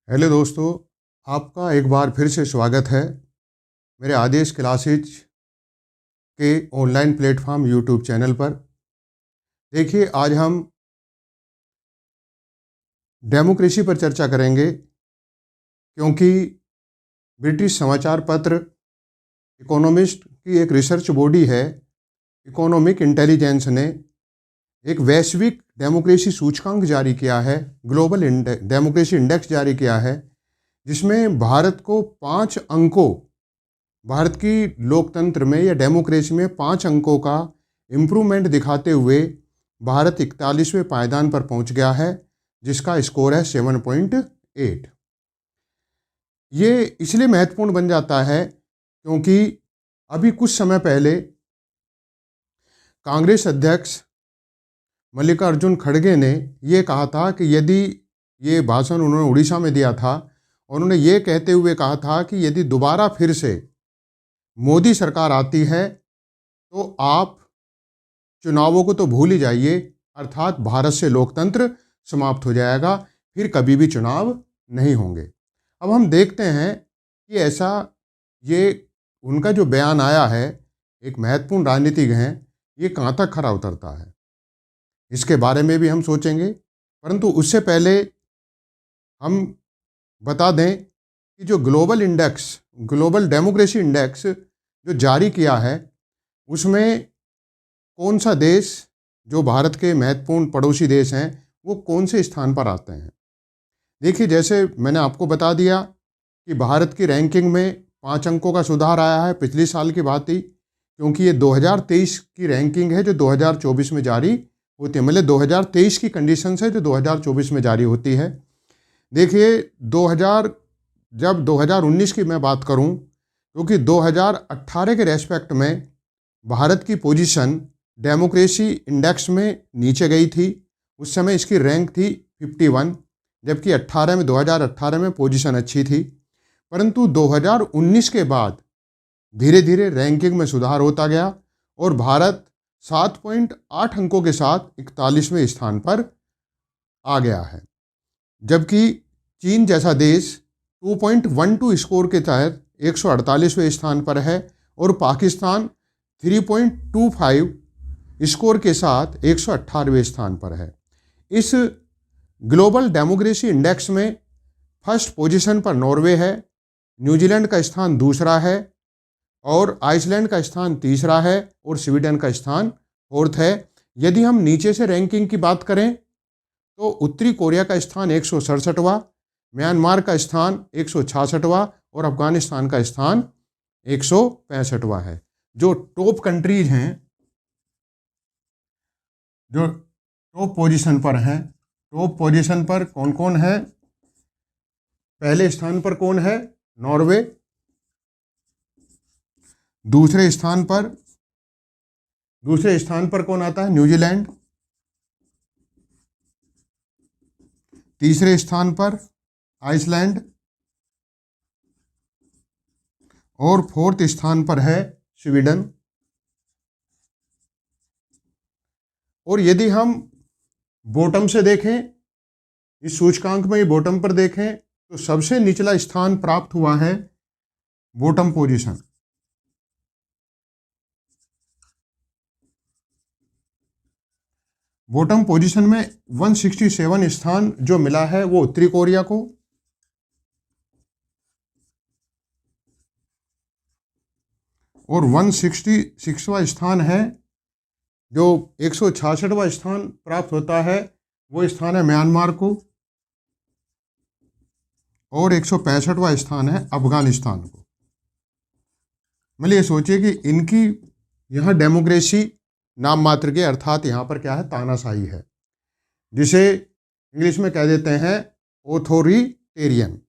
Hello दोस्तों, आपका एक बार फिर से स्वागत है मेरे आदेश क्लासेज के ऑनलाइन प्लेटफॉर्म यूट्यूब चैनल पर। देखिए, आज हम डेमोक्रेसी पर चर्चा करेंगे, क्योंकि ब्रिटिश समाचार पत्र इकोनॉमिस्ट की एक रिसर्च बॉडी है, इकोनॉमिक इंटेलिजेंस ने एक वैश्विक डेमोक्रेसी सूचकांक जारी किया है, ग्लोबल डेमोक्रेसी इंडेक्स जारी किया है, जिसमें भारत को 5 अंकों, भारत की लोकतंत्र में या डेमोक्रेसी में 5 अंकों का इम्प्रूवमेंट दिखाते हुए भारत 41वें पायदान पर पहुंच गया है, जिसका स्कोर है 7.8। ये इसलिए महत्वपूर्ण बन जाता है क्योंकि अभी कुछ समय पहले कांग्रेस अध्यक्ष मल्लिकार्जुन खड़गे ने ये कहा था कि यदि, ये भाषण उन्होंने उड़ीसा में दिया था, और उन्होंने ये कहते हुए कहा था कि यदि दोबारा फिर से मोदी सरकार आती है तो आप चुनावों को तो भूल ही जाइए, अर्थात भारत से लोकतंत्र समाप्त हो जाएगा, फिर कभी भी चुनाव नहीं होंगे। अब हम देखते हैं कि ऐसा, ये उनका जो बयान आया है, एक महत्वपूर्ण राजनीतिज्ञ हैं, ये कहाँ तक खरा उतरता है, इसके बारे में भी हम सोचेंगे। परंतु उससे पहले हम बता दें कि जो global index, global democracy index जो जारी किया है, उसमें कौन सा देश, जो भारत के महत्वपूर्ण पड़ोसी देश हैं, वो कौन से स्थान पर आते हैं। देखिए, जैसे मैंने आपको बता दिया कि भारत की रैंकिंग में 5 अंकों का सुधार आया है पिछले साल की बात ही, क्योंकि ये 2023 की रैंकिंग है जो 2024 में जारी होती है, मतलब 2023 की कंडीशंस है जो 2024 में जारी होती है। देखिए, 2000, जब 2019 की मैं बात करूं, क्योंकि 2018 के रेस्पेक्ट में भारत की पोजीशन डेमोक्रेसी इंडेक्स में नीचे गई थी। उस समय इसकी रैंक थी 51, जबकि 2018 में पोजीशन अच्छी थी। परंतु 2019 के बाद धीरे धीरे रैंकिंग में सुधार होता गया और भारत 7.8 अंकों के साथ 41वें स्थान पर आ गया है, जबकि चीन जैसा देश 2.12 स्कोर के तहत 148वें स्थान पर है और पाकिस्तान 3.25 स्कोर के साथ 118वें स्थान पर है। इस ग्लोबल डेमोक्रेसी इंडेक्स में फर्स्ट पोजीशन पर नॉर्वे है, न्यूजीलैंड का स्थान दूसरा है, और आइसलैंड का स्थान तीसरा है, और स्वीडन का स्थान फोर्थ है। यदि हम नीचे से रैंकिंग की बात करें तो उत्तरी कोरिया का स्थान 167वां, म्यांमार का स्थान 166वां और अफगानिस्तान का स्थान 165वां है। जो टॉप कंट्रीज हैं, जो टॉप पोजीशन पर हैं, टॉप पोजीशन पर कौन कौन है? पहले स्थान पर कौन है? नॉर्वे। दूसरे स्थान पर कौन आता है? न्यूजीलैंड। तीसरे स्थान पर आइसलैंड, और फोर्थ स्थान पर है स्वीडन। और यदि हम बॉटम से देखें, इस सूचकांक में बॉटम पर देखें, तो सबसे निचला स्थान प्राप्त हुआ है बॉटम पोजीशन। बॉटम पोजीशन में 167 स्थान जो मिला है वो उत्तरी कोरिया को, और 166वां स्थान है, जो 166वां स्थान प्राप्त होता है वो स्थान है म्यांमार को, और 165वां स्थान है अफगानिस्तान को। मतलब ये सोचिए कि इनकी यहाँ डेमोक्रेसी नाम मात्र के, अर्थात यहाँ पर क्या है? तानाशाही है, जिसे इंग्लिश में कह देते हैं ऑथोरिटेरियन,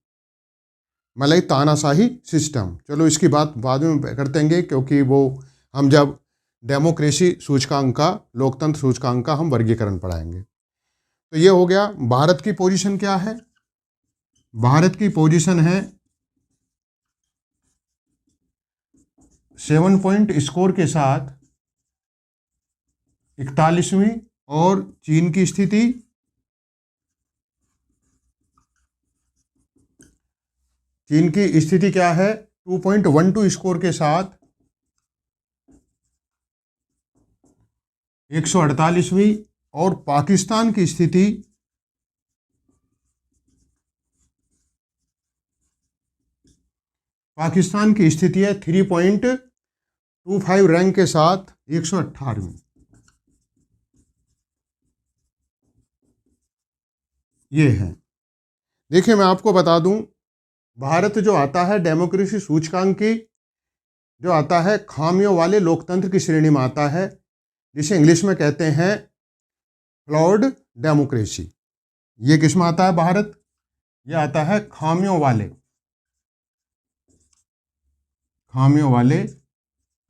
मतलब तानाशाही सिस्टम। चलो इसकी बात बाद में करते हैं, क्योंकि वो हम जब डेमोक्रेसी सूचकांक का, लोकतंत्र सूचकांक का हम वर्गीकरण पढ़ाएंगे। तो ये हो गया। भारत की पोजीशन क्या है? भारत की पोजीशन है 7 पॉइंट स्कोर के साथ 41वीं, और चीन की स्थिति चीन की स्थिति क्या है? 2.12 स्कोर के साथ 148वीं। और पाकिस्तान की स्थिति है 3.25 रैंक के साथ 118वीं। ये है। देखिए मैं आपको बता दूं, भारत जो आता है डेमोक्रेसी सूचकांक की, जो आता है खामियों वाले लोकतंत्र की श्रेणी में आता है, जिसे इंग्लिश में कहते हैं फ्लॉड डेमोक्रेसी। ये किस में आता है भारत? ये आता है खामियों वाले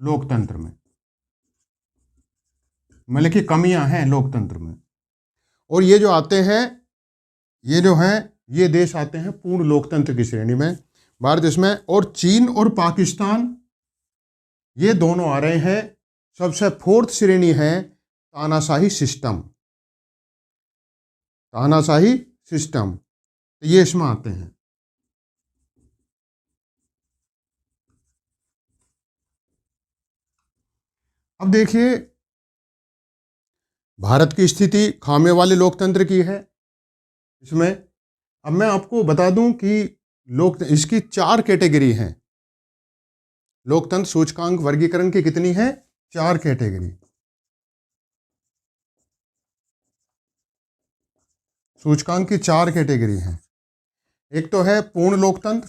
लोकतंत्र में, मतलब कि कमियां हैं लोकतंत्र में। और ये जो आते हैं, ये जो हैं, ये देश आते हैं पूर्ण लोकतंत्र की श्रेणी में, भारत इसमें। और चीन और पाकिस्तान ये दोनों आ रहे हैं। सबसे फोर्थ श्रेणी है तानाशाही सिस्टम। तो ये इसमें आते हैं। अब देखिए भारत की स्थिति खामियों वाले लोकतंत्र की है इसमें। अब मैं आपको बता दूं कि इसकी 4 कैटेगरी हैं। लोकतंत्र सूचकांक वर्गीकरण की कितनी है? 4 कैटेगरी। सूचकांक की 4 कैटेगरी हैं। एक तो है पूर्ण लोकतंत्र,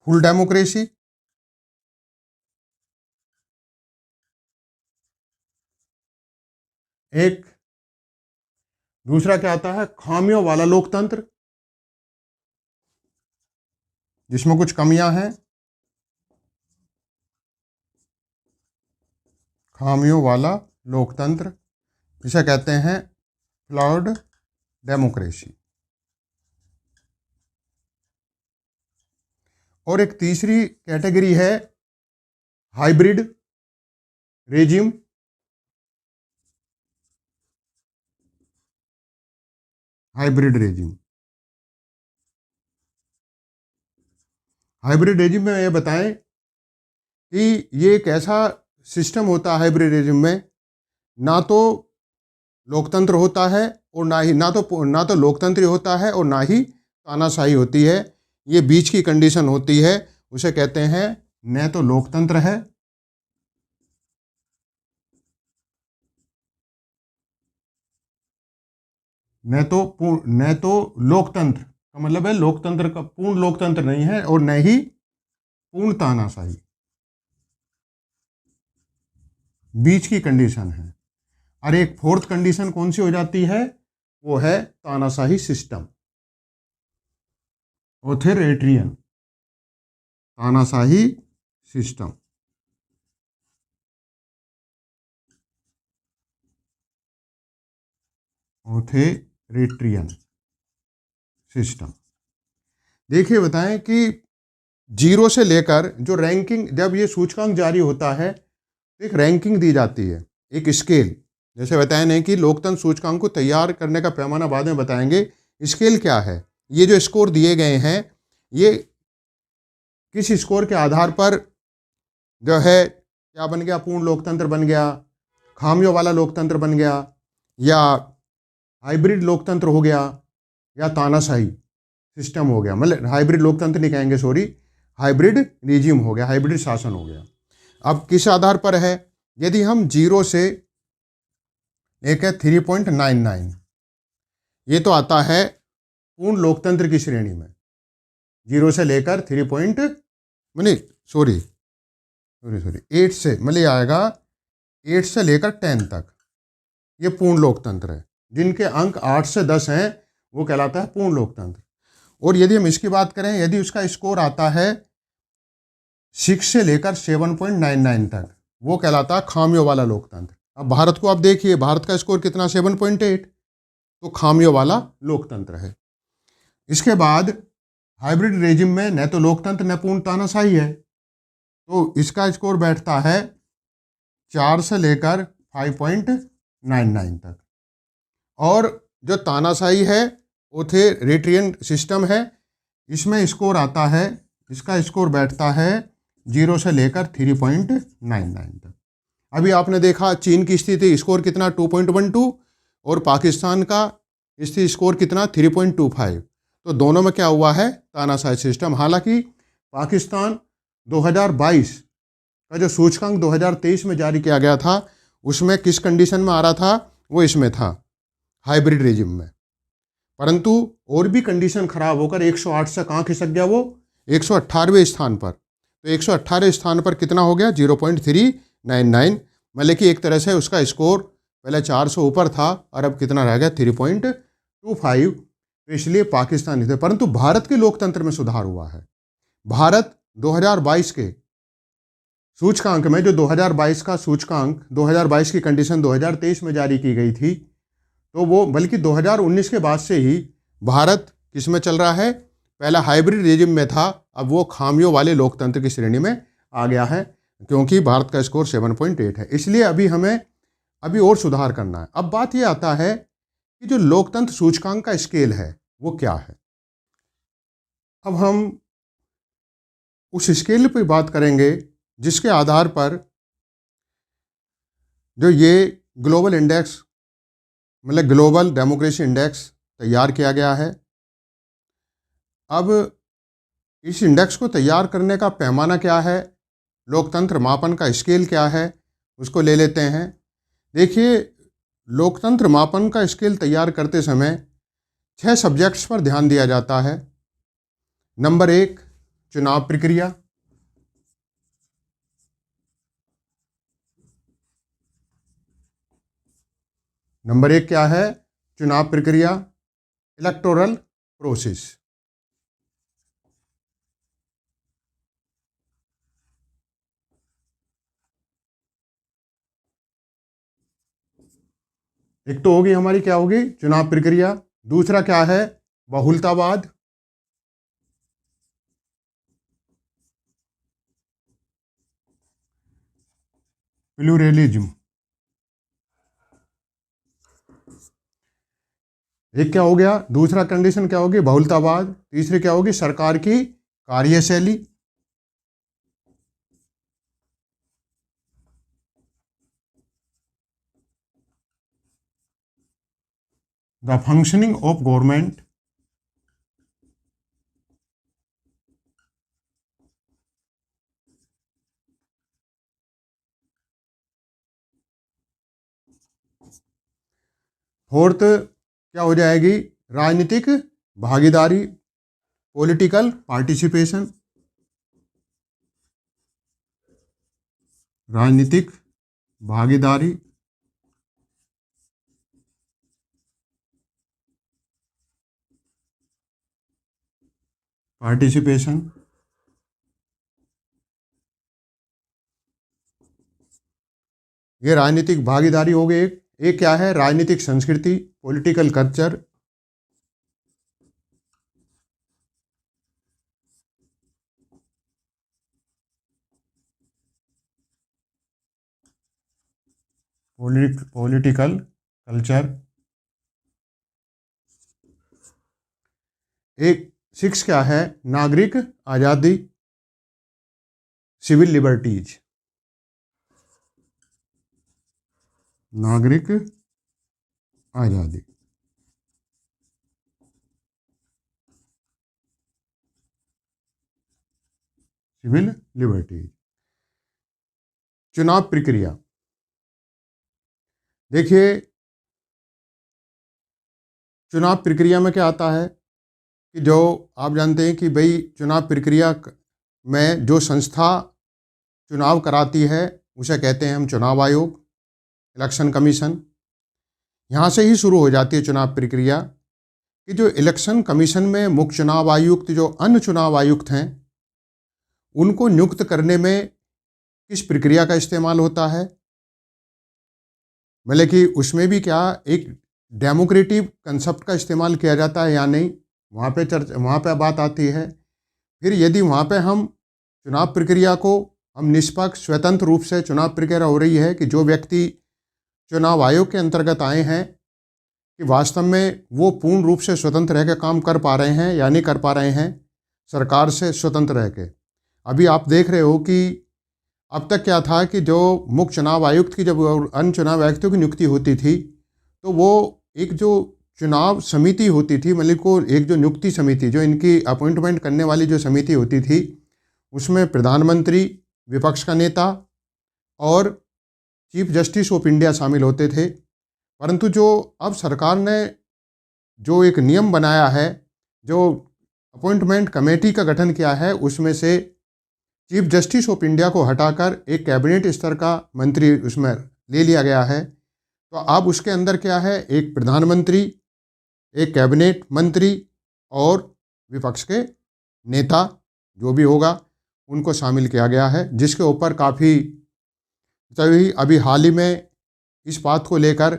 फुल डेमोक्रेसी। एक दूसरा क्या आता है? खामियों वाला लोकतंत्र, जिसमें कुछ कमियां हैं। खामियों वाला लोकतंत्र, इसे कहते हैं फ्लॉड डेमोक्रेसी। और एक तीसरी कैटेगरी है हाइब्रिड रेजिम। हाइब्रिड रेजिम में ये बताएं कि ये एक ऐसा सिस्टम होता है हाइब्रिड रेजिम में, ना तो लोकतंत्र होता है और ना तो लोकतंत्र होता है और ना ही तानाशाही होती है। ये बीच की कंडीशन होती है। उसे कहते हैं न तो लोकतंत्र है, न तो लोकतंत्र का मतलब है लोकतंत्र का पूर्ण लोकतंत्र नहीं है, और न ही पूर्ण तानाशाही। बीच की कंडीशन है। और एक फोर्थ कंडीशन कौन सी हो जाती है? वो है तानाशाही सिस्टम, ऑथोरिटेरियन तानाशाही सिस्टम। Authoritarian system. देखिए बताएं कि 0 से लेकर जो रैंकिंग, जब ये सूचकांक जारी होता है तो एक रैंकिंग दी जाती है, एक स्केल। जैसे बताया नहीं कि लोकतंत्र सूचकांक को तैयार करने का पैमाना बाद में बताएंगे। स्केल क्या है? ये जो स्कोर दिए गए हैं, ये किस स्कोर के आधार पर जो है क्या बन गया? पूर्ण लोकतंत्र बन गया, खामियों वाला लोकतंत्र बन गया, या हाइब्रिड लोकतंत्र हो गया, या तानाशाही सिस्टम हो गया। मतलब हाइब्रिड लोकतंत्र नहीं कहेंगे, सॉरी, हाइब्रिड रिजिम हो गया, हाइब्रिड शासन हो गया। अब किस आधार पर है? यदि हम 0 से लेकर 3.99, ये तो आता है पूर्ण लोकतंत्र की श्रेणी में। 0 से लेकर 8 से मतलब आएगा 8 से लेकर 10 तक, ये पूर्ण लोकतंत्र है। जिनके अंक 8 से 10 हैं वो कहलाता है पूर्ण लोकतंत्र। और यदि हम इसकी बात करें, यदि उसका स्कोर आता है 6 से लेकर 7.99 तक, वो कहलाता है खामियों वाला लोकतंत्र। अब भारत को आप देखिए, भारत का स्कोर कितना? 7.8, तो खामियों वाला लोकतंत्र है। इसके बाद हाइब्रिड रेजिम में न तो लोकतंत्र न पूर्ण तानाशाही है, तो इसका स्कोर बैठता है 4 से लेकर 5.99 तक। और जो तानाशाही है ऑथोरिटेरियन सिस्टम है। इसमें स्कोर आता है, इसका स्कोर बैठता है 0 से लेकर 3.99 तक। अभी आपने देखा चीन की स्थिति स्कोर कितना 2.12 और पाकिस्तान का स्थिति स्कोर कितना 3.25। तो दोनों में क्या हुआ है, तानाशाही सिस्टम। हालांकि पाकिस्तान 2022 का जो सूचकांक 2023 में जारी किया गया था उसमें किस कंडीशन में आ रहा था, वो इसमें था हाइब्रिड रेजिम में, परंतु और भी कंडीशन खराब होकर 108 से कहाँ खिसक गया, वो 118वें स्थान पर। तो 118वें स्थान पर कितना हो गया 0.399, मतलब कि एक तरह से उसका स्कोर पहले 400 ऊपर था और अब कितना रह गया 3.25। तो इसलिए पाकिस्तान नहीं थे, परंतु भारत के लोकतंत्र में सुधार हुआ है। भारत 2022 के सूचकांक में, जो 2022 का सूचकांक 2022 की कंडीशन 2023 में जारी की गई थी, तो वो बल्कि 2019 के बाद से ही भारत किस में चल रहा है, पहला हाइब्रिड रेजिम में था, अब वो खामियों वाले लोकतंत्र की श्रेणी में आ गया है, क्योंकि भारत का स्कोर 7.8 है। इसलिए अभी हमें और सुधार करना है। अब बात ये आता है कि जो लोकतंत्र सूचकांक का स्केल है वो क्या है। अब हम उस स्केल पर बात करेंगे जिसके आधार पर जो ये ग्लोबल इंडेक्स, मतलब ग्लोबल डेमोक्रेसी इंडेक्स तैयार किया गया है। अब इस इंडेक्स को तैयार करने का पैमाना क्या है, लोकतंत्र मापन का स्केल क्या है, उसको ले लेते हैं। देखिए, लोकतंत्र मापन का स्केल तैयार करते समय 6 सब्जेक्ट्स पर ध्यान दिया जाता है। नंबर 1 चुनाव प्रक्रिया, नंबर 1 क्या है, चुनाव प्रक्रिया, इलेक्टोरल प्रोसेस। एक तो होगी हमारी, क्या होगी, चुनाव प्रक्रिया। दूसरा क्या है, बहुलतावाद। प्लूरलिज्म। एक क्या हो गया, दूसरा कंडीशन क्या होगी, बहुलतावाद। तीसरी क्या होगी, सरकार की कार्यशैली। The functioning of government. Fourth क्या हो जाएगी, राजनीतिक भागीदारी, पॉलिटिकल पार्टिसिपेशन। राजनीतिक भागीदारी, पार्टिसिपेशन। ये राजनीतिक भागीदारी हो गई। एक क्या है, राजनीतिक संस्कृति, पॉलिटिकल कल्चर। Political culture. एक 6 क्या है, नागरिक आज़ादी, सिविल लिबर्टीज। नागरिक आज़ादी, सिविल लिबर्टीज। चुनाव प्रक्रिया, देखिए चुनाव प्रक्रिया में क्या आता है कि जो आप जानते हैं कि भाई चुनाव प्रक्रिया में जो संस्था चुनाव कराती है उसे कहते हैं हम चुनाव आयोग, इलेक्शन कमीशन। यहाँ से ही शुरू हो जाती है चुनाव प्रक्रिया कि जो इलेक्शन कमीशन में मुख्य चुनाव आयुक्त, जो अन्य चुनाव आयुक्त हैं, उनको नियुक्त करने में किस प्रक्रिया का इस्तेमाल होता है, मतलब कि उसमें भी क्या एक डेमोक्रेटिक कंसेप्ट का इस्तेमाल किया जाता है या नहीं, वहाँ पे बात आती है। फिर यदि वहाँ पे हम चुनाव प्रक्रिया को हम निष्पक्ष स्वतंत्र रूप से चुनाव प्रक्रिया हो रही है कि जो व्यक्ति चुनाव आयोग के अंतर्गत आए हैं कि वास्तव में वो पूर्ण रूप से स्वतंत्र रह के काम कर पा रहे हैं या नहीं कर पा रहे हैं सरकार से स्वतंत्र रह के। अभी आप देख रहे हो कि अब तक क्या था कि जो मुख्य चुनाव आयुक्त की जब और अन्य चुनाव आयुक्तों की नियुक्ति होती थी, तो वो एक जो चुनाव समिति होती थी, मतलब को एक जो नियुक्ति समिति, जो इनकी अपॉइंटमेंट करने वाली जो समिति होती थी, उसमें प्रधानमंत्री, विपक्ष का नेता और चीफ जस्टिस ऑफ इंडिया शामिल होते थे। परंतु जो अब सरकार ने जो एक नियम बनाया है, जो अपॉइंटमेंट कमेटी का गठन किया है, उसमें से चीफ जस्टिस ऑफ इंडिया को हटाकर एक कैबिनेट स्तर का मंत्री उसमें ले लिया गया है। तो अब उसके अंदर क्या है, एक प्रधानमंत्री, एक कैबिनेट मंत्री और विपक्ष के नेता जो भी होगा उनको शामिल किया गया है, जिसके ऊपर काफ़ी अभी हाल ही में इस बात को लेकर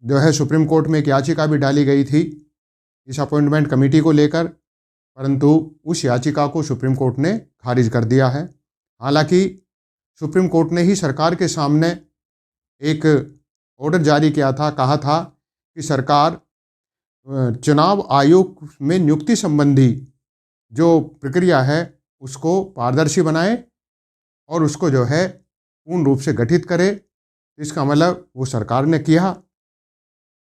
जो है सुप्रीम कोर्ट में एक याचिका भी डाली गई थी इस अपॉइंटमेंट कमेटी को लेकर, परंतु उस याचिका को सुप्रीम कोर्ट ने खारिज कर दिया है। हालांकि सुप्रीम कोर्ट ने ही सरकार के सामने एक ऑर्डर जारी किया था, कहा था कि सरकार चुनाव आयोग में नियुक्ति संबंधी जो प्रक्रिया है उसको पारदर्शी बनाए और उसको जो है पूर्ण रूप से गठित करे। इसका मतलब वो सरकार ने किया।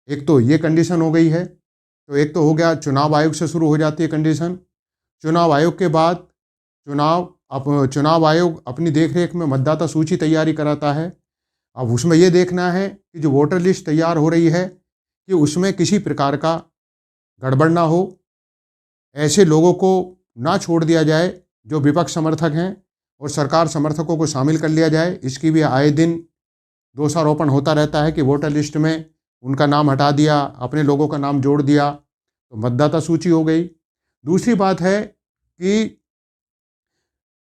एक तो ये कंडीशन हो गई है, तो एक तो हो गया चुनाव आयोग से शुरू हो जाती है कंडीशन। चुनाव आयोग के बाद चुनाव आयोग अपनी देखरेख में मतदाता सूची तैयारी कराता है। अब उसमें ये देखना है कि जो वोटर लिस्ट तैयार हो रही है कि उसमें किसी प्रकार का गड़बड़ ना हो, ऐसे लोगों को ना छोड़ दिया जाए जो विपक्ष समर्थक हैं और सरकार समर्थकों को शामिल कर लिया जाए। इसकी भी आए दिन दोषारोपण होता रहता है कि वोटर लिस्ट में उनका नाम हटा दिया, अपने लोगों का नाम जोड़ दिया, तो मतदाता सूची हो गई। दूसरी बात है कि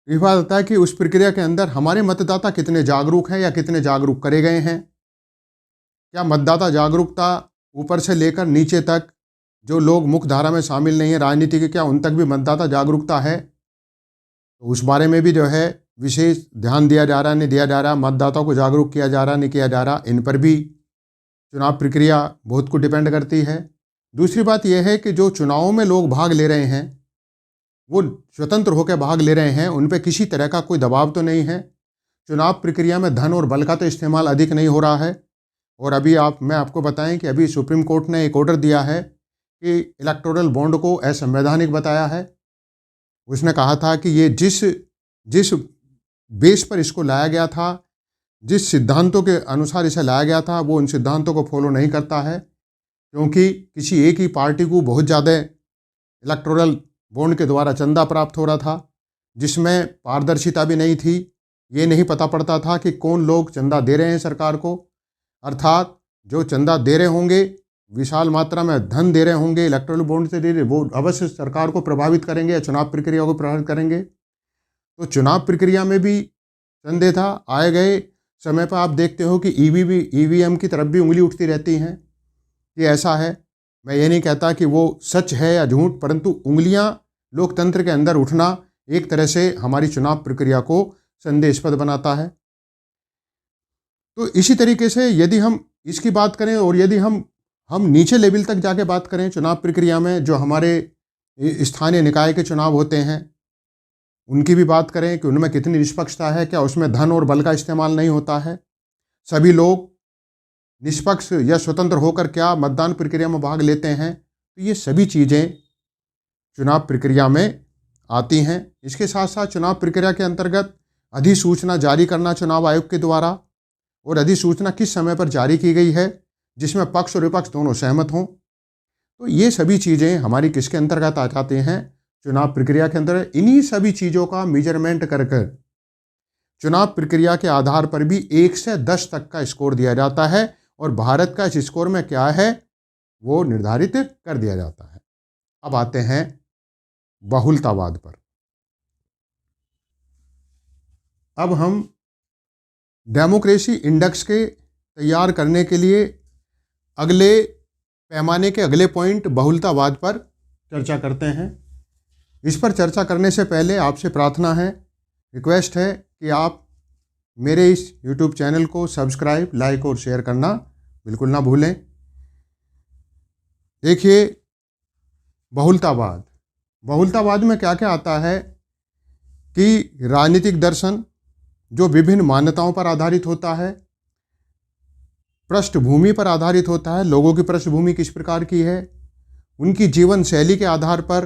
ये बात होता है कि उस प्रक्रिया के अंदर हमारे मतदाता कितने जागरूक हैं या कितने जागरूक करे गए हैं। क्या मतदाता जागरूकता ऊपर से लेकर नीचे तक जो लोग मुख्य धारा में शामिल नहीं है राजनीति के, क्या उन तक भी मतदाता जागरूकता है? तो उस बारे में भी जो है विशेष ध्यान दिया जा रहा, नहीं दिया जा रहा, मतदाताओं को जागरूक किया जा रहा, नहीं किया जा रहा, इन पर भी चुनाव प्रक्रिया बहुत कुछ डिपेंड करती है। दूसरी बात यह है कि जो चुनावों में लोग भाग ले रहे हैं वो स्वतंत्र होकर भाग ले रहे हैं, उन पर किसी तरह का कोई दबाव तो नहीं है। चुनाव प्रक्रिया में धन और बल का तो इस्तेमाल अधिक नहीं हो रहा है। और अभी मैं आपको बताएं कि अभी सुप्रीम कोर्ट ने एक ऑर्डर दिया है कि इलेक्टोरल बॉन्ड को असंवैधानिक बताया है। उसने कहा था कि ये जिस बेस पर इसको लाया गया था, जिस सिद्धांतों के अनुसार इसे लाया गया था, वो उन सिद्धांतों को फॉलो नहीं करता है, क्योंकि किसी एक ही पार्टी को बहुत ज़्यादा इलेक्टोरल बॉन्ड के द्वारा चंदा प्राप्त हो रहा था, जिसमें पारदर्शिता भी नहीं थी। ये नहीं पता पड़ता था कि कौन लोग चंदा दे रहे हैं सरकार को, अर्थात जो चंदा दे रहे होंगे, विशाल मात्रा में धन दे रहे होंगे, इलेक्टोरल बॉन्ड से दे रहे, वो अवश्य सरकार को प्रभावित करेंगे या चुनाव प्रक्रिया को प्रभावित करेंगे। तो चुनाव प्रक्रिया में भी संदेह था। आए गए समय पर आप देखते हो कि ईवीएम की तरफ भी उंगली उठती रहती हैं कि ऐसा है। मैं ये नहीं कहता कि वो सच है या झूठ, परंतु उंगलियां लोकतंत्र के अंदर उठना एक तरह से हमारी चुनाव प्रक्रिया को संदेहास्पद बनाता है। तो इसी तरीके से यदि हम इसकी बात करें और यदि हम नीचे लेवल तक जाके बात करें चुनाव प्रक्रिया में, जो हमारे स्थानीय निकाय के चुनाव होते हैं उनकी भी बात करें कि उनमें कितनी निष्पक्षता है, क्या उसमें धन और बल का इस्तेमाल नहीं होता है, सभी लोग निष्पक्ष या स्वतंत्र होकर क्या मतदान प्रक्रिया में भाग लेते हैं। तो ये सभी चीज़ें चुनाव प्रक्रिया में आती हैं। इसके साथ साथ चुनाव प्रक्रिया के अंतर्गत अधिसूचना जारी करना चुनाव आयोग के द्वारा, और अधिसूचना किस समय पर जारी की गई है जिसमें पक्ष और विपक्ष दोनों सहमत हों। तो ये सभी चीज़ें हमारी किसके अंतर्गत आ जाते हैं, चुनाव प्रक्रिया के अंतर्गत। इन्हीं सभी चीज़ों का मेजरमेंट कर चुनाव प्रक्रिया के आधार पर भी 1 से 10 तक का स्कोर दिया जाता है, और भारत का इस स्कोर में क्या है वो निर्धारित कर दिया जाता है। अब आते हैं बहुलतावाद पर। अब हम डेमोक्रेसी इंडेक्स के तैयार करने के लिए अगले पैमाने के अगले पॉइंट बहुलतावाद पर चर्चा करते हैं। इस पर चर्चा करने से पहले आपसे प्रार्थना है, रिक्वेस्ट है कि आप मेरे इस YouTube चैनल को सब्सक्राइब, लाइक और शेयर करना बिल्कुल ना भूलें। देखिए, बहुलतावाद, बहुलतावाद में क्या क्या आता है कि राजनीतिक दर्शन जो विभिन्न मान्यताओं पर आधारित होता है, पृष्ठभूमि पर आधारित होता है, लोगों की पृष्ठभूमि किस प्रकार की है, उनकी जीवन शैली के आधार पर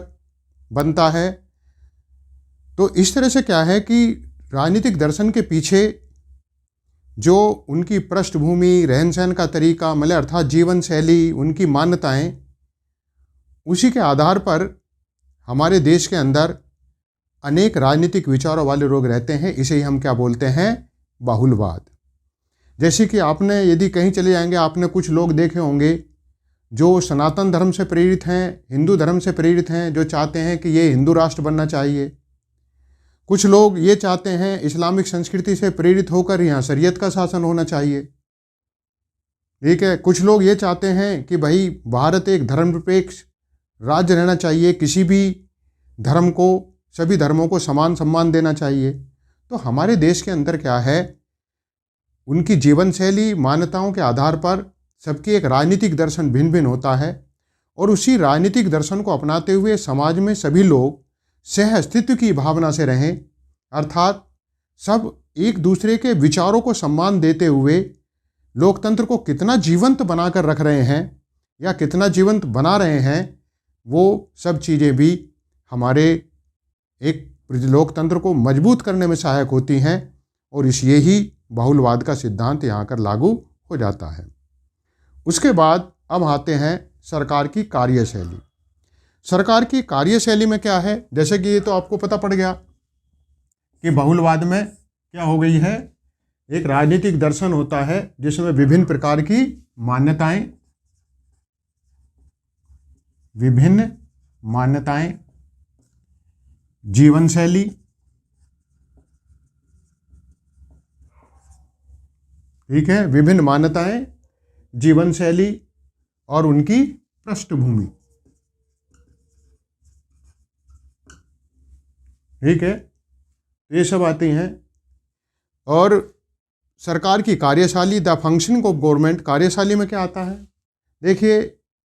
बनता है। तो इस तरह से क्या है कि राजनीतिक दर्शन के पीछे जो उनकी पृष्ठभूमि, रहन सहन का तरीका, मतलब अर्थात जीवन शैली, उनकी मान्यताएं, उसी के आधार पर हमारे देश के अंदर अनेक राजनीतिक विचारों वाले लोग रहते हैं। इसे ही हम क्या बोलते हैं? बहुलवाद। जैसे कि आपने यदि कहीं चले जाएंगे, आपने कुछ लोग देखे होंगे जो सनातन धर्म से प्रेरित हैं, हिंदू धर्म से प्रेरित हैं, जो चाहते हैं कि ये हिंदू राष्ट्र बनना चाहिए। कुछ लोग ये चाहते हैं इस्लामिक संस्कृति से प्रेरित होकर यहाँ शरीयत का शासन होना चाहिए। ठीक है। कुछ लोग ये चाहते हैं कि भाई भारत एक धर्मनिरपेक्ष राज्य रहना चाहिए, किसी भी धर्म को, सभी धर्मों को समान सम्मान देना चाहिए। तो हमारे देश के अंदर क्या है, उनकी जीवन शैली, मान्यताओं के आधार पर सबकी एक राजनीतिक दर्शन भिन्न भिन्न होता है, और उसी राजनीतिक दर्शन को अपनाते हुए समाज में सभी लोग सह अस्तित्व की भावना से रहें, अर्थात सब एक दूसरे के विचारों को सम्मान देते हुए लोकतंत्र को कितना जीवंत बनाकर रख रहे हैं या कितना जीवंत बना रहे हैं, वो सब चीज़ें भी हमारे एक लोकतंत्र को मजबूत करने में सहायक होती हैं। और इस यही बहुलवाद का सिद्धांत यहाँ कर लागू हो जाता है। उसके बाद अब आते हैं सरकार की कार्यशैली। सरकार की कार्यशैली में क्या है, जैसे कि ये तो आपको पता पड़ गया कि बहुलवाद में क्या हो गई है, एक राजनीतिक दर्शन होता है जिसमें विभिन्न प्रकार की मान्यताएं, जीवन शैली, ठीक है, विभिन्न मान्यताएं, जीवन शैली और उनकी पृष्ठभूमि, ठीक है, ये सब आती हैं। और सरकार की कार्यशैली, द फंक्शनिंग ऑफ गवर्नमेंट, कार्यशैली में क्या आता है? देखिए,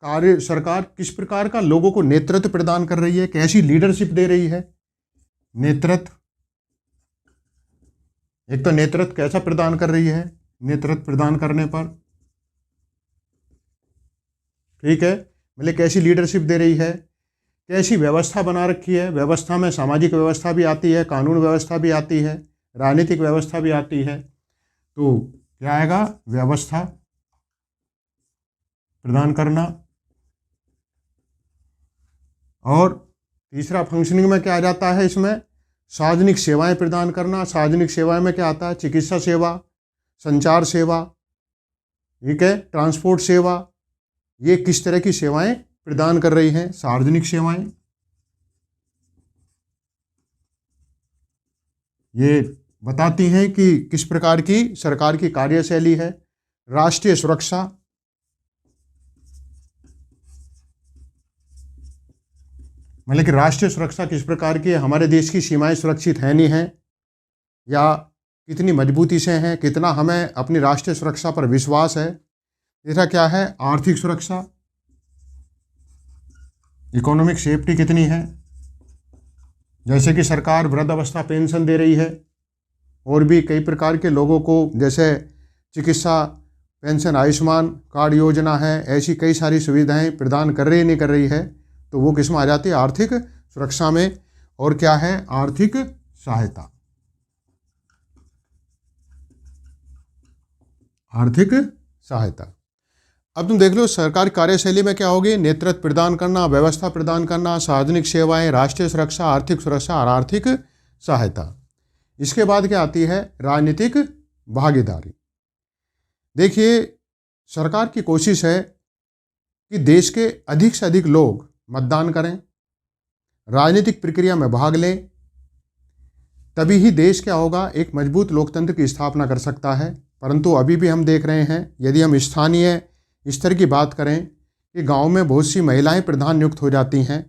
सरकार किस प्रकार का लोगों को नेतृत्व प्रदान कर रही है, कैसी लीडरशिप दे रही है। नेतृत्व, एक तो नेतृत्व कैसा प्रदान कर रही है, नेतृत्व प्रदान करने पर, ठीक है, मतलब कैसी लीडरशिप दे रही है, कैसी व्यवस्था बना रखी है। व्यवस्था में सामाजिक व्यवस्था भी आती है, कानून व्यवस्था भी आती है, राजनीतिक व्यवस्था भी आती है। तो क्या आएगा? व्यवस्था प्रदान करना। और तीसरा फंक्शनिंग में क्या आ जाता है इसमें? सार्वजनिक सेवाएं प्रदान करना। सार्वजनिक सेवाएं में क्या आता है? चिकित्सा सेवा, संचार सेवा, ठीक है, ट्रांसपोर्ट सेवा। ये किस तरह की सेवाएं प्रदान कर रही हैं? सार्वजनिक सेवाएं। ये बताती हैं कि किस प्रकार की सरकार की कार्यशैली है। राष्ट्रीय सुरक्षा, मतलब कि राष्ट्रीय सुरक्षा किस प्रकार की है, हमारे देश की सीमाएं सुरक्षित हैं नहीं हैं, या कितनी मजबूती से हैं, कितना हमें अपनी राष्ट्रीय सुरक्षा पर विश्वास है। तीसरा क्या है? आर्थिक सुरक्षा, इकोनॉमिक सेफ्टी कितनी है, जैसे कि सरकार वृद्धावस्था पेंशन दे रही है, और भी कई प्रकार के लोगों को जैसे चिकित्सा पेंशन, आयुष्मान कार्ड योजना है, ऐसी कई सारी सुविधाएं प्रदान कर रही नहीं कर रही है। तो वो किस में आ जाती है? आर्थिक सुरक्षा में। और क्या है? आर्थिक सहायता, आर्थिक सहायता। अब तुम देख लो सरकार कार्यशैली में क्या होगी? नेतृत्व प्रदान करना, व्यवस्था प्रदान करना, सार्वजनिक सेवाएं, राष्ट्रीय सुरक्षा, आर्थिक सुरक्षा और आर्थिक सहायता। इसके बाद क्या आती है? राजनीतिक भागीदारी। देखिए, सरकार की कोशिश है कि देश के अधिक से अधिक लोग मतदान करें, राजनीतिक प्रक्रिया में भाग लें, तभी ही देश क्या होगा? एक मजबूत लोकतंत्र की स्थापना कर सकता है। परंतु अभी भी हम देख रहे हैं, यदि हम स्थानीय स्तर की बात करें कि गांव में बहुत सी महिलाएं प्रधान नियुक्त हो जाती हैं,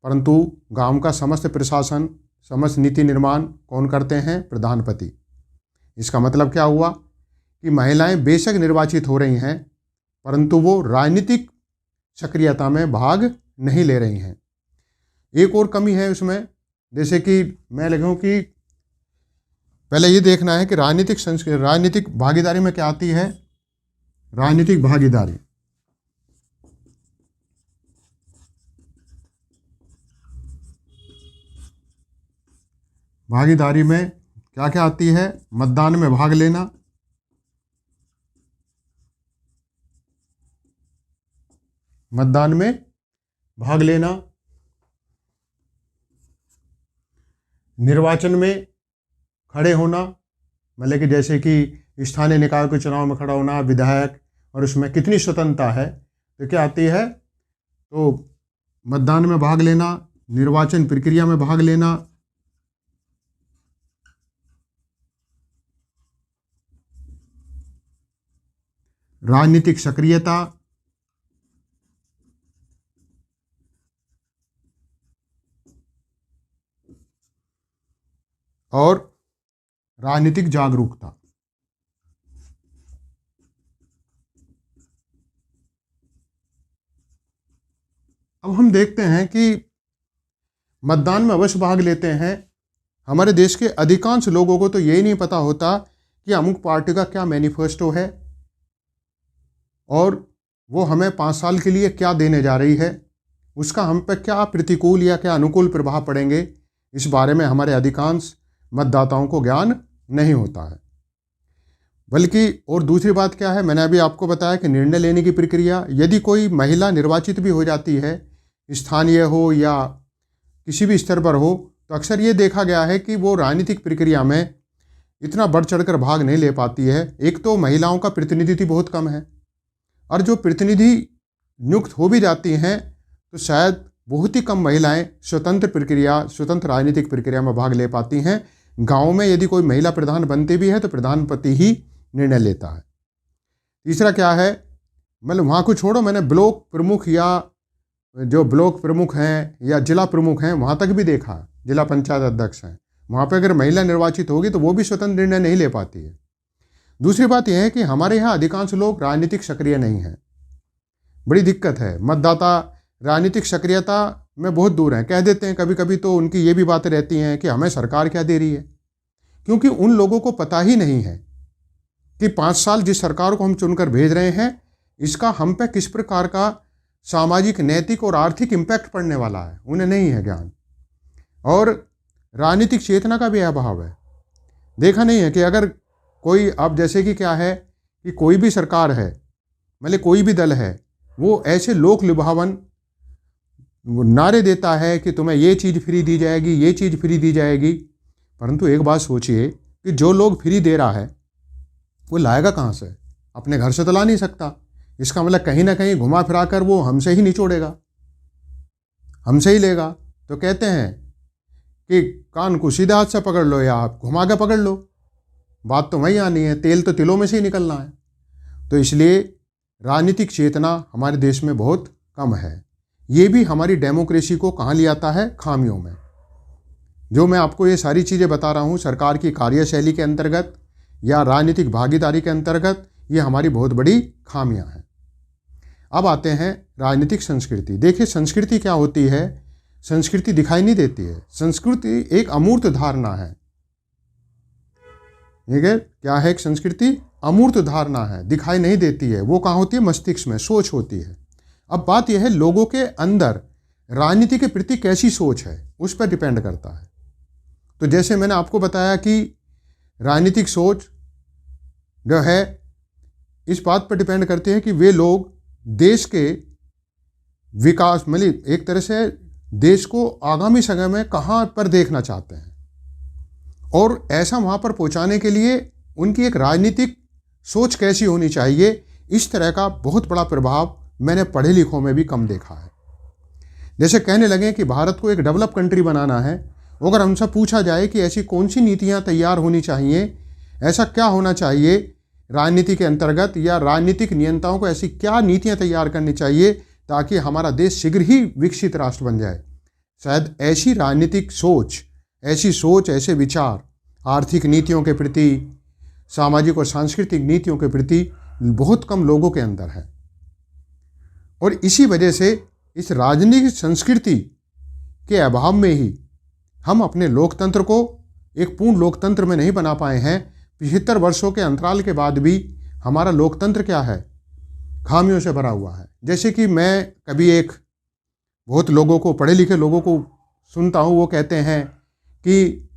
परंतु गांव का समस्त प्रशासन, समस्त नीति निर्माण कौन करते हैं? प्रधानपति। इसका मतलब क्या हुआ कि महिलाएं बेशक निर्वाचित हो रही हैं, परंतु वो राजनीतिक सक्रियता में भाग नहीं ले रही हैं। एक और कमी है उसमें, जैसे कि मैं लिखूं कि पहले ये देखना है कि राजनीतिक भागीदारी में क्या आती है। राजनीतिक भागीदारी भागीदारी में क्या क्या आती है। मतदान में भाग लेना, मतदान में भाग लेना, निर्वाचन में खड़े होना, मतलब कि जैसे कि स्थानीय निकाय के चुनाव में खड़ा होना, विधायक, और उसमें कितनी स्वतंत्रता है, तो क्या आती है, तो मतदान में भाग लेना, निर्वाचन प्रक्रिया में भाग लेना, राजनीतिक सक्रियता, और राजनीतिक जागरूकता। अब हम देखते हैं कि मतदान में अवश्य भाग लेते हैं। हमारे देश के अधिकांश लोगों को तो यही नहीं पता होता कि अमुक पार्टी का क्या मैनिफेस्टो है और वो हमें 5 साल के लिए क्या देने जा रही है, उसका हम पर क्या प्रतिकूल या क्या अनुकूल प्रभाव पड़ेंगे, इस बारे में हमारे अधिकांश मतदाताओं को ज्ञान नहीं होता है। बल्कि और दूसरी बात क्या है, मैंने अभी आपको बताया कि निर्णय लेने की प्रक्रिया, यदि कोई महिला निर्वाचित भी हो जाती है, स्थानीय हो या किसी भी स्तर पर हो, तो अक्सर ये देखा गया है कि वो राजनीतिक प्रक्रिया में इतना बढ़ चढ़कर भाग नहीं ले पाती है। एक तो महिलाओं का प्रतिनिधित्व बहुत कम है, और जो प्रतिनिधि नियुक्त हो भी जाती हैं तो शायद बहुत ही कम महिलाएं स्वतंत्र राजनीतिक प्रक्रिया में भाग ले पाती हैं। गाँव में यदि कोई महिला प्रधान बनती भी है तो प्रधानपति ही निर्णय लेता है। तीसरा क्या है, मतलब वहाँ को छोड़ो, मैंने ब्लॉक प्रमुख या जो ब्लॉक प्रमुख हैं या जिला प्रमुख हैं वहाँ तक भी देखा, जिला पंचायत अध्यक्ष हैं, वहाँ पे अगर महिला निर्वाचित होगी तो वो भी स्वतंत्र निर्णय नहीं ले पाती है। दूसरी बात यह है कि हमारे यहाँ अधिकांश लोग राजनीतिक सक्रिय नहीं हैं, बड़ी दिक्कत है। मतदाता राजनीतिक सक्रियता में बहुत दूर हैं। कह देते हैं कभी कभी तो उनकी ये भी बातें रहती हैं कि हमें सरकार क्या दे रही है, क्योंकि उन लोगों को पता ही नहीं है कि 5 साल जिस सरकार को हम चुनकर भेज रहे हैं इसका हम पे किस प्रकार का सामाजिक, नैतिक और आर्थिक इम्पैक्ट पड़ने वाला है, उन्हें नहीं है ज्ञान। और राजनीतिक चेतना का भी अभाव है। देखा नहीं है कि अगर कोई, अब जैसे कि क्या है कि कोई भी सरकार है, मतलब कोई भी दल है, वो ऐसे लोक लुभावन नारे देता है कि तुम्हें ये चीज़ फ्री दी जाएगी, ये चीज़ फ्री दी जाएगी, परंतु एक बात सोचिए कि जो लोग फ्री दे रहा है वो लाएगा कहाँ से? अपने घर से तो ला नहीं सकता। इसका मतलब कहीं ना कहीं घुमा फिरा कर वो हमसे ही निचोड़ेगा, हमसे ही लेगा। तो कहते हैं कि कान को सीधा हाथ से पकड़ लो या आप घुमा के पकड़ लो, बात तो वहीं आनी है, तेल तो तिलों में से ही निकलना है। तो इसलिए राजनीतिक चेतना हमारे देश में बहुत कम है। ये भी हमारी डेमोक्रेसी को कहाँ ले आता है? खामियों में। जो मैं आपको ये सारी चीज़ें बता रहा हूँ सरकार की कार्यशैली के अंतर्गत या राजनीतिक भागीदारी के अंतर्गत, ये हमारी बहुत बड़ी खामियां हैं। अब आते हैं राजनीतिक संस्कृति। देखिए संस्कृति क्या होती है? संस्कृति दिखाई नहीं देती है। संस्कृति एक अमूर्त धारणा है। ठीक है, क्या है? एक संस्कृति अमूर्त धारणा है, दिखाई नहीं देती है। वो कहाँ होती है? मस्तिष्क में, सोच होती है। अब बात यह है लोगों के अंदर राजनीति के प्रति कैसी सोच है उस पर डिपेंड करता है। तो जैसे मैंने आपको बताया कि राजनीतिक सोच जो है इस बात पर डिपेंड करती है कि वे लोग देश के विकास, मतलब एक तरह से देश को आगामी समय में कहाँ पर देखना चाहते हैं, और ऐसा वहाँ पर पहुँचाने के लिए उनकी एक राजनीतिक सोच कैसी होनी चाहिए, इस तरह का बहुत बड़ा प्रभाव मैंने पढ़े लिखों में भी कम देखा है। जैसे कहने लगे कि भारत को एक डेवलप कंट्री बनाना है, अगर हमसे पूछा जाए कि ऐसी कौन सी नीतियाँ तैयार होनी चाहिए, ऐसा क्या होना चाहिए राजनीति के अंतर्गत, या राजनीतिक नियंताओं को ऐसी क्या नीतियाँ तैयार करनी चाहिए ताकि हमारा देश शीघ्र ही विकसित राष्ट्र बन जाए, शायद ऐसी राजनीतिक सोच, ऐसे विचार आर्थिक नीतियों के प्रति, सामाजिक और सांस्कृतिक नीतियों के प्रति बहुत कम लोगों के अंदर है। और इसी वजह से इस राजनीतिक संस्कृति के अभाव में ही हम अपने लोकतंत्र को एक पूर्ण लोकतंत्र में नहीं बना पाए हैं। 75 वर्षों के अंतराल के बाद भी हमारा लोकतंत्र क्या है, खामियों से भरा हुआ है। जैसे कि मैं कभी एक बहुत लोगों को, पढ़े लिखे लोगों को सुनता हूँ, वो कहते हैं कि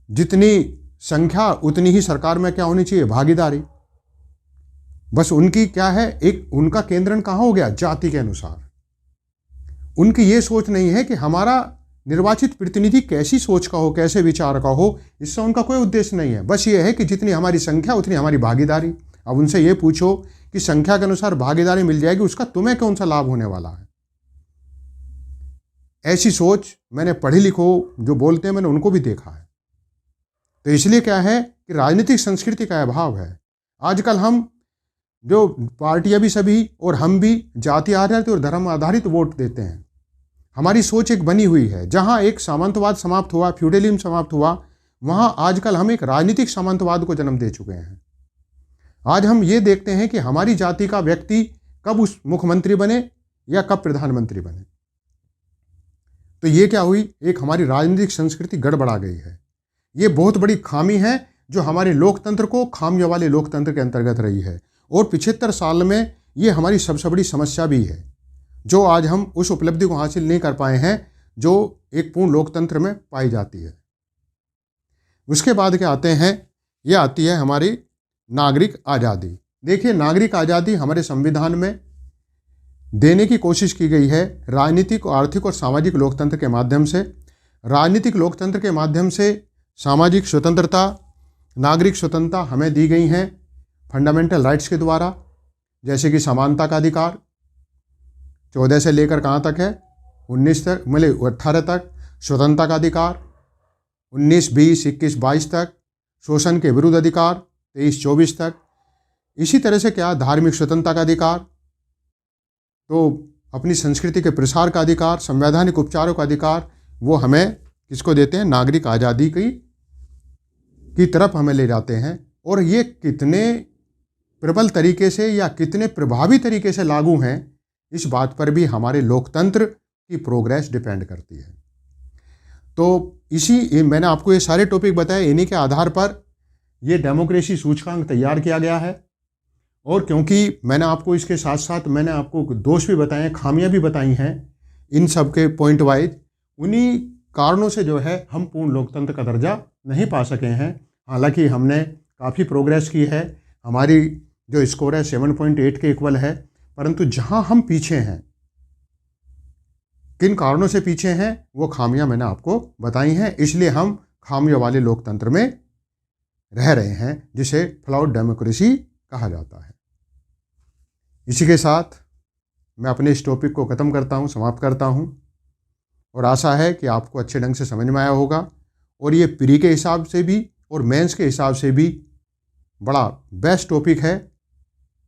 जितनी संख्या उतनी ही सरकार में क्या होनी चाहिए, भागीदारी। बस उनकी क्या है, एक उनका केंद्रण कहाँ हो गया, जाति के अनुसार। उनकी ये सोच नहीं है कि हमारा निर्वाचित प्रतिनिधि कैसी सोच का हो, कैसे विचार का हो, इससे उनका कोई उद्देश्य नहीं है। बस ये है कि जितनी हमारी संख्या उतनी हमारी भागीदारी। अब उनसे ये पूछो कि संख्या के अनुसार भागीदारी मिल जाएगी, उसका तुम्हें कौन सा लाभ होने वाला है। ऐसी सोच मैंने पढ़े लिखों जो बोलते हैं, मैंने उनको भी देखा है। तो इसलिए क्या है कि राजनीतिक संस्कृति का अभाव है। आजकल हम जो पार्टियां भी सभी और हम भी जाति आधारित और धर्म आधारित वोट देते हैं। हमारी सोच एक बनी हुई है। जहां एक सामंतवाद समाप्त हुआ, फ्यूडलिज्म समाप्त हुआ, वहां आजकल हम एक राजनीतिक सामंतवाद को जन्म दे चुके हैं। आज हम ये देखते हैं कि हमारी जाति का व्यक्ति कब उस मुख्यमंत्री बने या कब प्रधानमंत्री बने। तो ये क्या हुई, एक हमारी राजनीतिक संस्कृति गड़बड़ा गई है। ये बहुत बड़ी खामी है जो हमारे लोकतंत्र को खामियों वाले लोकतंत्र के अंतर्गत रही है। और 75 साल में ये हमारी सबसे बड़ी समस्या भी है, जो आज हम उस उपलब्धि को हासिल नहीं कर पाए हैं जो एक पूर्ण लोकतंत्र में पाई जाती है। उसके बाद क्या आते हैं, ये आती है हमारी नागरिक आज़ादी। देखिए, नागरिक आज़ादी हमारे संविधान में देने की कोशिश की गई है राजनीतिक, आर्थिक और सामाजिक लोकतंत्र के माध्यम से। राजनीतिक लोकतंत्र के माध्यम से सामाजिक स्वतंत्रता, नागरिक स्वतंत्रता हमें दी गई हैं फंडामेंटल राइट्स के द्वारा, जैसे कि समानता का अधिकार 14 से लेकर कहाँ तक है, 19 तक, मतलब 18 तक। स्वतंत्रता का अधिकार 19, 20, 21, 22 तक। शोषण के विरुद्ध अधिकार 23, 24 तक। इसी तरह से क्या, धार्मिक स्वतंत्रता का अधिकार, तो अपनी संस्कृति के प्रसार का अधिकार, संवैधानिक उपचारों का अधिकार, वो हमें किसको देते हैं, नागरिक आज़ादी की तरफ हमें ले जाते हैं। और ये कितने प्रबल तरीके से या कितने प्रभावी तरीके से लागू हैं, इस बात पर भी हमारे लोकतंत्र की प्रोग्रेस डिपेंड करती है। तो मैंने आपको ये सारे टॉपिक बताए, इन्हीं के आधार पर ये डेमोक्रेसी सूचकांक तैयार किया गया है। और क्योंकि मैंने आपको इसके साथ साथ मैंने आपको दोष भी बताए, खामियां भी बताई हैं इन सब के पॉइंट वाइज, उन्हीं कारणों से जो है हम पूर्ण लोकतंत्र का दर्जा नहीं पा सके हैं। हालांकि हमने काफ़ी प्रोग्रेस की है, हमारी जो स्कोर है 7.8 के इक्वल है, परंतु जहां हम पीछे हैं, किन कारणों से पीछे हैं, वो खामियां मैंने आपको बताई हैं। इसलिए हम खामियों वाले लोकतंत्र में रह रहे हैं, जिसे फ्लॉड डेमोक्रेसी कहा जाता है। इसी के साथ मैं अपने इस टॉपिक को ख़त्म करता हूँ, समाप्त करता हूँ। और आशा है कि आपको अच्छे ढंग से समझ में आया होगा। और ये प्री के हिसाब से भी और मेंस के हिसाब से भी बड़ा बेस्ट टॉपिक है,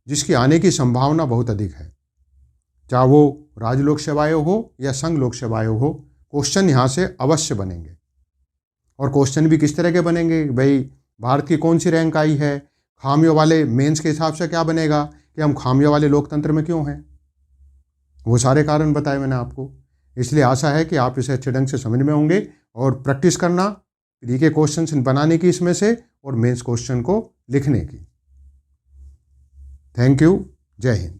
जिसकी आने की संभावना बहुत अधिक है। चाहे वो राज्य लोक सेवाएँ हो या संघ लोक सेवाएँ हो, क्वेश्चन यहाँ से अवश्य बनेंगे। और क्वेश्चन भी किस तरह के बनेंगे, भाई भारत की कौन सी रैंक आई है, खामियों वाले मेंस के हिसाब से क्या बनेगा कि हम खामियों वाले लोकतंत्र में क्यों हैं, वो सारे कारण बताए मैंने आपको। इसलिए आशा है कि आप इसे अच्छे ढंग से समझ में होंगे और प्रैक्टिस करना प्री के क्वेश्चन बनाने की इसमें से और मेंस क्वेश्चन को लिखने की। Thank you. जय हिंद।